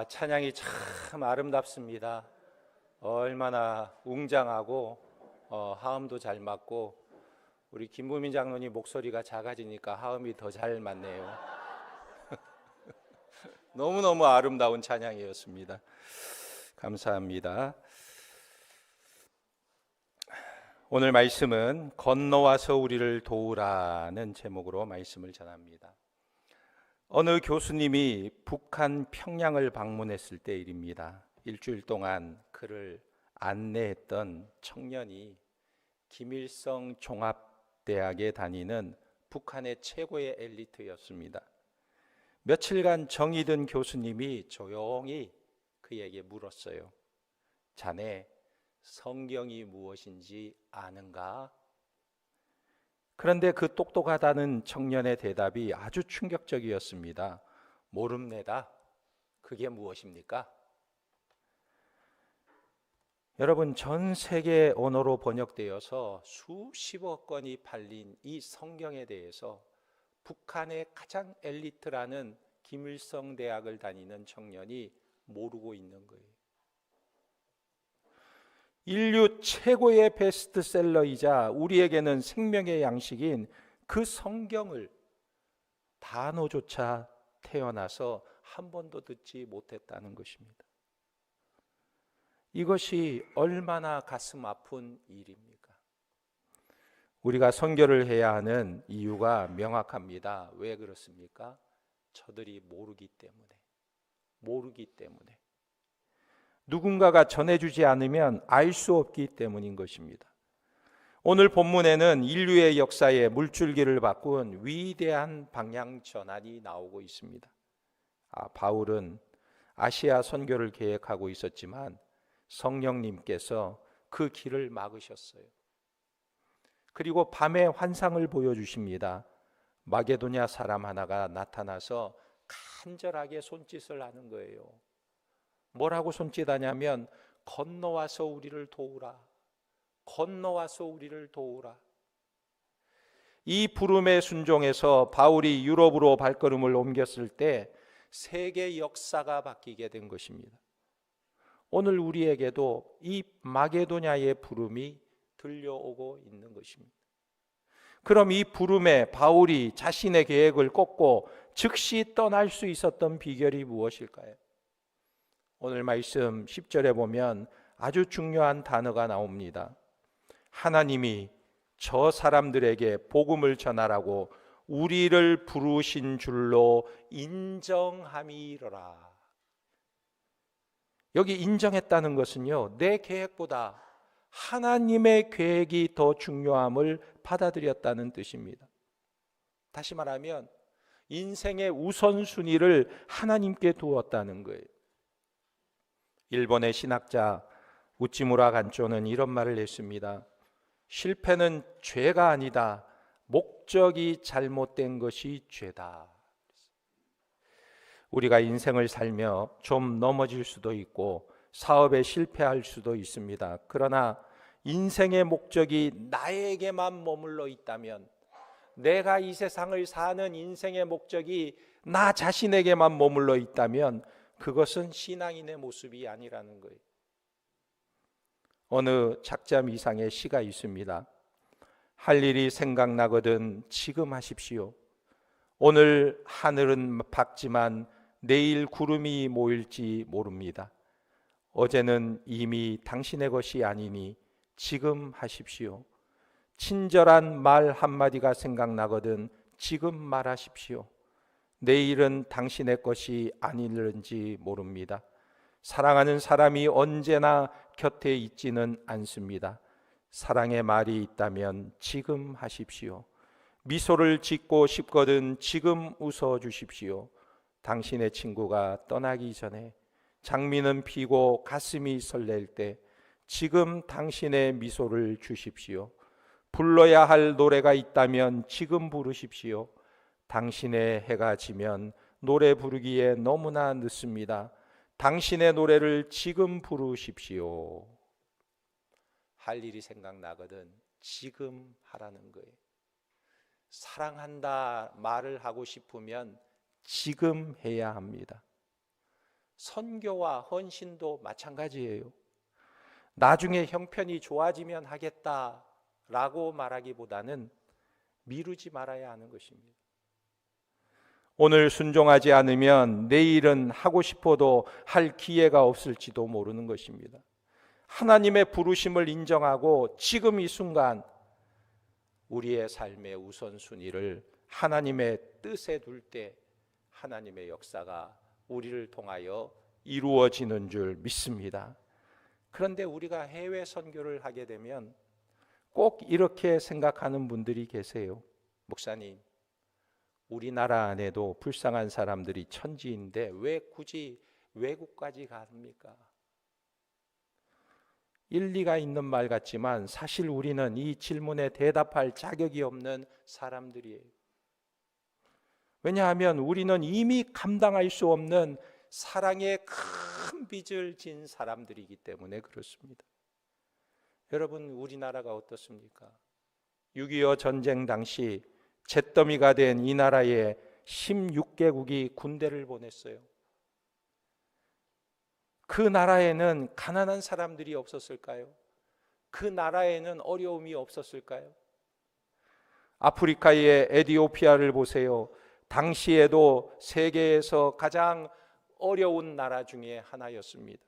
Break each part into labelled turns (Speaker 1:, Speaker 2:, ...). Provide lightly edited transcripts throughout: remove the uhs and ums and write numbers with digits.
Speaker 1: 찬양이 참 아름답습니다. 얼마나 웅장하고 하음도 잘 맞고 우리 김부민 장로님 목소리가 작아지니까 하음이 더 잘 맞네요. 너무너무 아름다운 찬양이었습니다. 감사합니다. 오늘 말씀은 건너와서 우리를 도우라는 제목으로 말씀을 전합니다. 어느 교수님이 북한 평양을 방문했을 때 일입니다. 일주일 동안 그를 안내했던 청년이 김일성 종합대학에 다니는 북한의 최고의 엘리트였습니다. 며칠간 정이 든 교수님이 조용히 그에게 물었어요. 자네 성경이 무엇인지 아는가? 그런데 그 똑똑하다는 청년의 대답이 아주 충격적이었습니다. 모릅니다. 그게 무엇입니까? 여러분, 전 세계 언어로 번역되어서 수십억 권이 팔린 이 성경에 대해서 북한의 가장 엘리트라는 김일성 대학을 다니는 청년이 모르고 있는 거예요. 인류 최고의 베스트셀러이자 우리에게는 생명의 양식인 그 성경을 단어조차 태어나서 한 번도 듣지 못했다는 것입니다. 이것이 얼마나 가슴 아픈 일입니까? 우리가 선교를 해야 하는 이유가 명확합니다. 왜 그렇습니까? 저들이 모르기 때문에. 누군가가 전해주지 않으면 알 수 없기 때문인 것입니다. 오늘 본문에는 인류의 역사에 물줄기를 바꾼 위대한 방향 전환이 나오고 있습니다. 바울은 아시아 선교를 계획하고 있었지만 성령님께서 그 길을 막으셨어요. 그리고 밤에 환상을 보여주십니다. 마게도냐 사람 하나가 나타나서 간절하게 손짓을 하는 거예요. 뭐라고 손짓하냐면 건너와서 우리를 도우라. 건너와서 우리를 도우라. 이 부름에 순종해서 바울이 유럽으로 발걸음을 옮겼을 때 세계 역사가 바뀌게 된 것입니다. 오늘 우리에게도 이 마게도냐의 부름이 들려오고 있는 것입니다. 그럼 이 부름에 바울이 자신의 계획을 꺾고 즉시 떠날 수 있었던 비결이 무엇일까요? 오늘 말씀 10절에 보면 아주 중요한 단어가 나옵니다. 하나님이 저 사람들에게 복음을 전하라고 우리를 부르신 줄로 인정함이로라. 여기 인정했다는 것은요, 내 계획보다 하나님의 계획이 더 중요함을 받아들였다는 뜻입니다. 다시 말하면 인생의 우선순위를 하나님께 두었다는 거예요. 일본의 신학자 우찌무라 간조는 이런 말을 했습니다. 실패는 죄가 아니다. 목적이 잘못된 것이 죄다. 우리가 인생을 살며 좀 넘어질 수도 있고 사업에 실패할 수도 있습니다. 그러나 인생의 목적이 나에게만 머물러 있다면, 내가 이 세상을 사는 인생의 목적이 나 자신에게만 머물러 있다면 그것은 신앙인의 모습이 아니라는 거예요. 어느 작자 이상의 시가 있습니다. 할 일이 생각나거든 지금 하십시오. 오늘 하늘은 밝지만 내일 구름이 모일지 모릅니다. 어제는 이미 당신의 것이 아니니 지금 하십시오. 친절한 말 한마디가 생각나거든 지금 말하십시오. 내일은 당신의 것이 아닐는지 모릅니다. 사랑하는 사람이 언제나 곁에 있지는 않습니다. 사랑의 말이 있다면 지금 하십시오. 미소를 짓고 싶거든 지금 웃어 주십시오. 당신의 친구가 떠나기 전에 장미는 피고 가슴이 설렐 때 지금 당신의 미소를 주십시오. 불러야 할 노래가 있다면 지금 부르십시오. 당신의 해가 지면 노래 부르기에 너무나 늦습니다. 당신의 노래를 지금 부르십시오. 할 일이 생각나거든 지금 하라는 거예요. 사랑한다 말을 하고 싶으면 지금 해야 합니다. 선교와 헌신도 마찬가지예요. 나중에 형편이 좋아지면 하겠다라고 말하기보다는 미루지 말아야 하는 것입니다. 오늘 순종하지 않으면 내일은 하고 싶어도 할 기회가 없을지도 모르는 것입니다. 하나님의 부르심을 인정하고 지금 이 순간 우리의 삶의 우선순위를 하나님의 뜻에 둘 때 하나님의 역사가 우리를 통하여 이루어지는 줄 믿습니다. 그런데 우리가 해외 선교를 하게 되면 꼭 이렇게 생각하는 분들이 계세요. 목사님, 우리나라 안에도 불쌍한 사람들이 천지인데 왜 굳이 외국까지 갑니까? 일리가 있는 말 같지만 사실 우리는 이 질문에 대답할 자격이 없는 사람들이에요. 왜냐하면 우리는 이미 감당할 수 없는 사랑의 큰 빚을 진 사람들이기 때문에 그렇습니다. 여러분, 우리나라가 어떻습니까? 6.25 전쟁 당시 잿더미가 된 이 나라에 16개국이 군대를 보냈어요. 그 나라에는 가난한 사람들이 없었을까요? 그 나라에는 어려움이 없었을까요? 아프리카의 에티오피아를 보세요. 당시에도 세계에서 가장 어려운 나라 중에 하나였습니다.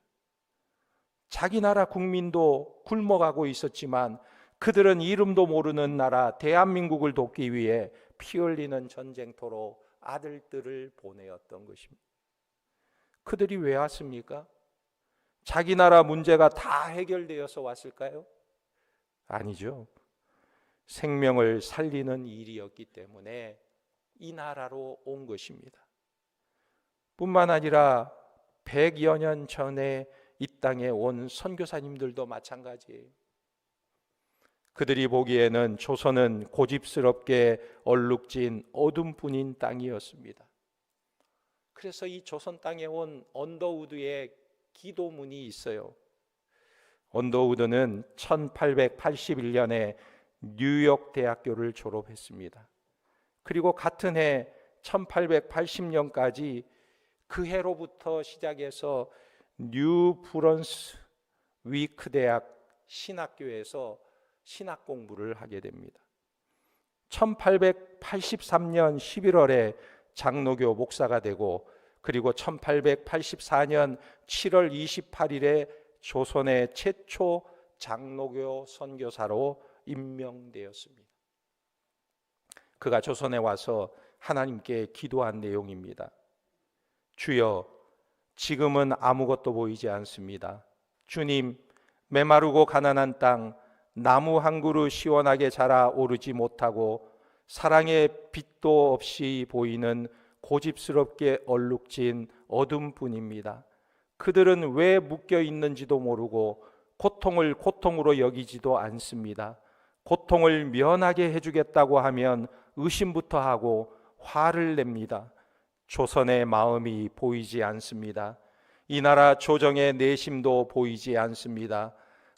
Speaker 1: 자기 나라 국민도 굶어가고 있었지만 그들은 이름도 모르는 나라 대한민국을 돕기 위해 피 흘리는 전쟁터로 아들들을 보내었던 것입니다. 그들이 왜 왔습니까? 자기 나라 문제가 다 해결되어서 왔을까요? 아니죠. 생명을 살리는 일이었기 때문에 이 나라로 온 것입니다. 뿐만 아니라 100여 년 전에 이 땅에 온 선교사님들도 마찬가지예요. 그들이 보기에는 조선은 고집스럽게 얼룩진 어둠뿐인 땅이었습니다. 그래서 이 조선 땅에 온 언더우드의 기도문이 있어요. 언더우드는 1881년에 뉴욕 대학교를 졸업했습니다. 그리고 같은 해 1880년까지 그 해로부터 시작해서 뉴 브런스 위크 대학 신학교에서 신학 공부를 하게 됩니다. 1883년 11월에 장로교 목사가 되고 그리고 1884년 7월 28일에 조선의 최초 장로교 선교사로 임명되었습니다. 그가 조선에 와서 하나님께 기도한 내용입니다. 주여, 지금은 아무것도 보이지 않습니다. 주님, 메마르고 가난한 땅, 나무 한 그루 시원하게 자라 오르지 못하고 사랑의 빛도 없이 보이는 고집스럽게 얼룩진 어둠뿐입니다. 그들은 왜 묶여 있는지도 모르고 고통을 고통으로 여기지도 않습니다. 고통을 면하게 해주겠다고 하면 의심부터 하고 화를 냅니다. 조선의 마음이 보이지 않습니다. 이 나라 조정의 내심도 보이지 않습니다.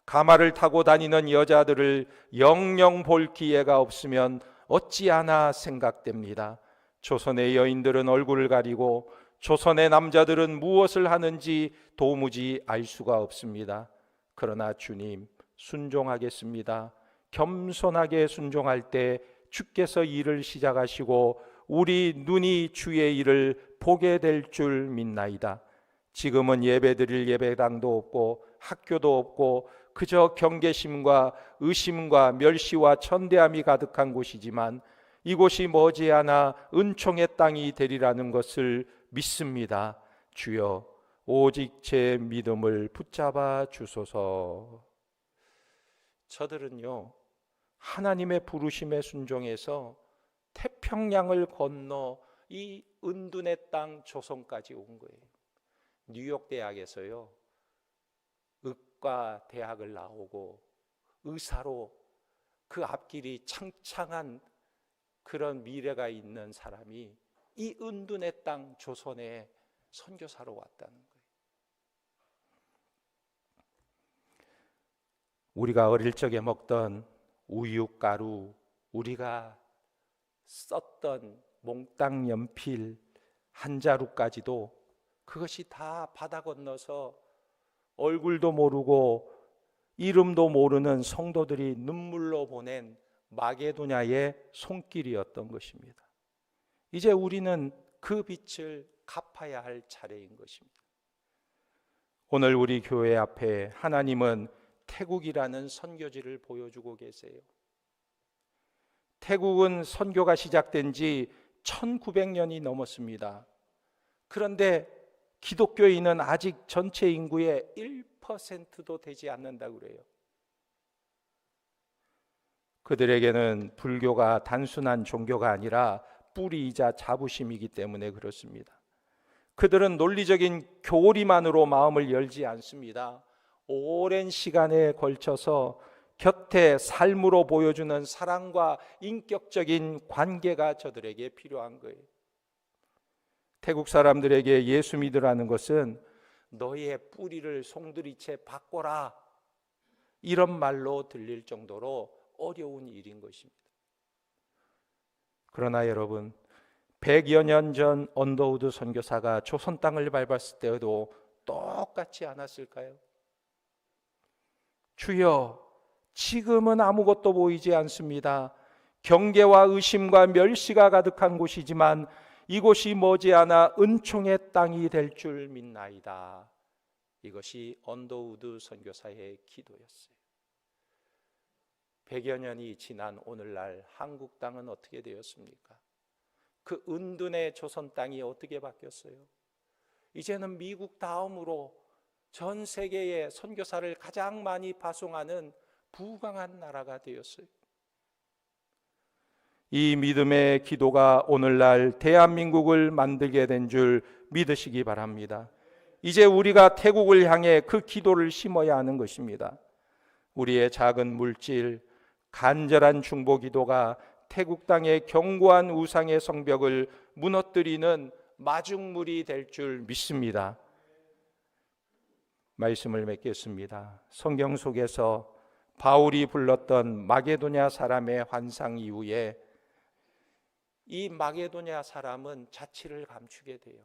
Speaker 1: 가마를 타고 다니는 여자들을 영영 볼 기회가 없으면 어찌하나 생각됩니다. 조선의 여인들은 얼굴을 가리고 조선의 남자들은 무엇을 하는지 도무지 알 수가 없습니다. 그러나 주님, 순종하겠습니다. 겸손하게 순종할 때 주께서 일을 시작하시고 우리 눈이 주의 일을 보게 될 줄 믿나이다. 지금은 예배드릴 예배당도 없고 학교도 없고 그저 경계심과 의심과 멸시와 천대함이 가득한 곳이지만 이곳이 머지않아 은총의 땅이 되리라는 것을 믿습니다. 주여, 오직 제 믿음을 붙잡아 주소서. 저들은요, 하나님의 부르심에 순종해서 태평양을 건너 이 은둔의 땅 조선까지 온 거예요. 뉴욕 대학에서요, 의과 대학을 나오고 의사로 그 앞길이 창창한 그런 미래가 있는 사람이 이 은둔의 땅 조선에 선교사로 왔다는 거예요. 우리가 어릴 적에 먹던 우유가루, 우리가 썼던 몽땅 연필 한 자루까지도 그것이 다 바다 건너서 얼굴도 모르고 이름도 모르는 성도들이 눈물로 보낸 마게도냐의 손길이었던 것입니다. 이제 우리는 그 빛을 갚아야 할 차례인 것입니다. 오늘 우리 교회 앞에 하나님은 태국이라는 선교지를 보여주고 계세요. 태국은 선교가 시작된 지 1900년이 넘었습니다. 그런데 기독교인은 아직 전체 인구의 1%도 되지 않는다고 그래요. 그들에게는 불교가 단순한 종교가 아니라 뿌리이자 자부심이기 때문에 그렇습니다. 그들은 논리적인 교리만으로 마음을 열지 않습니다. 오랜 시간에 걸쳐서 곁에 삶으로 보여주는 사랑과 인격적인 관계가 저들에게 필요한 거예요. 태국 사람들에게 예수 믿으라는 것은 너희의 뿌리를 송두리째 바꿔라, 이런 말로 들릴 정도로 어려운 일인 것입니다. 그러나 여러분, 100여 년 전 언더우드 선교사가 조선 땅을 밟았을 때도 똑같지 않았을까요? 주여, 지금은 아무것도 보이지 않습니다. 경계와 의심과 멸시가 가득한 곳이지만 이곳이 머지않아 은총의 땅이 될 줄 믿나이다. 이것이 언더우드 선교사의 기도였어요. 100여 년이 지난 오늘날 한국 땅은 어떻게 되었습니까? 그 은둔의 조선 땅이 어떻게 바뀌었어요? 이제는 미국 다음으로 전 세계에 선교사를 가장 많이 파송하는 부강한 나라가 되었어요. 이 믿음의 기도가 오늘날 대한민국을 만들게 된 줄 믿으시기 바랍니다. 이제 우리가 태국을 향해 그 기도를 심어야 하는 것입니다. 우리의 작은 물질, 간절한 중보 기도가 태국 땅의 견고한 우상의 성벽을 무너뜨리는 마중물이 될 줄 믿습니다. 말씀을 맺겠습니다. 성경 속에서 바울이 불렀던 마게도냐 사람의 환상 이후에 이 마게도냐 사람은 자취를 감추게 돼요.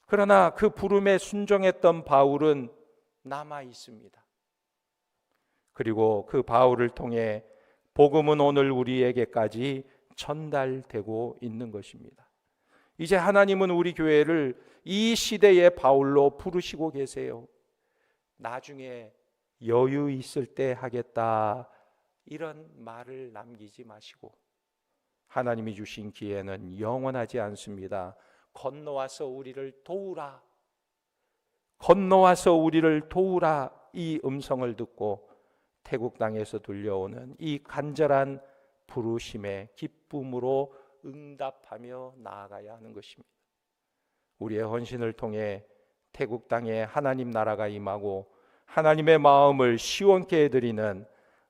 Speaker 1: 그러나 그 부름에 순종했던 바울은 남아 있습니다. 그리고 그 바울을 통해 복음은 오늘 우리에게까지 전달되고 있는 것입니다. 이제 하나님은 우리 교회를 이 시대의 바울로 부르시고 계세요. 나중에 여유 있을 때 하겠다, 이런 말을 남기지 마시고, 하나님이 주신 기회는 영원하지 않습니다. 건너와서 우리를 도우라, 건너와서 우리를 도우라, 이 음성을 듣고 태국 땅에서 들려오는 이 간절한 부르심의 기쁨으로 응답하며 나아가야 하는 것입니다. 우리의 헌신을 통해 태국 땅에 하나님 나라가 임하고 하나님의 마음을 시원케 해드리는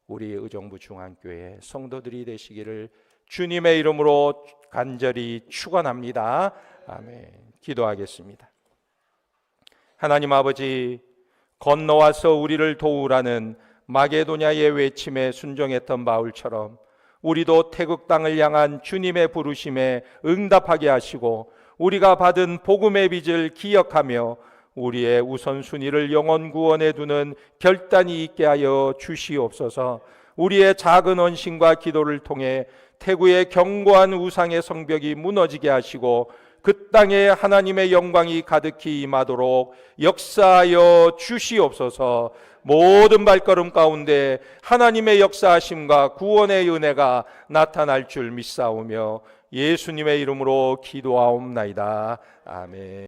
Speaker 1: 우리 의정부 중앙교회 성도들이 되시기를 주님의 이름으로 간절히 축원합니다. 아멘. 기도하겠습니다. 하나님 아버지, 건너와서 우리를 도우라는 마게도냐의 외침에 순종했던 바울처럼 우리도 태국 땅을 향한 주님의 부르심에 응답하게 하시고 우리가 받은 복음의 빚을 기억하며 우리의 우선순위를 영혼 구원에 두는 결단이 있게 하여 주시옵소서. 우리의 작은 헌신과 기도를 통해 태국의 견고한 우상의 성벽이 무너지게 하시고 그 땅에 하나님의 영광이 가득히 임하도록 역사하여 주시옵소서. 모든 발걸음 가운데 하나님의 역사하심과 구원의 은혜가 나타날 줄 믿사오며 예수님의 이름으로 기도하옵나이다. 아멘.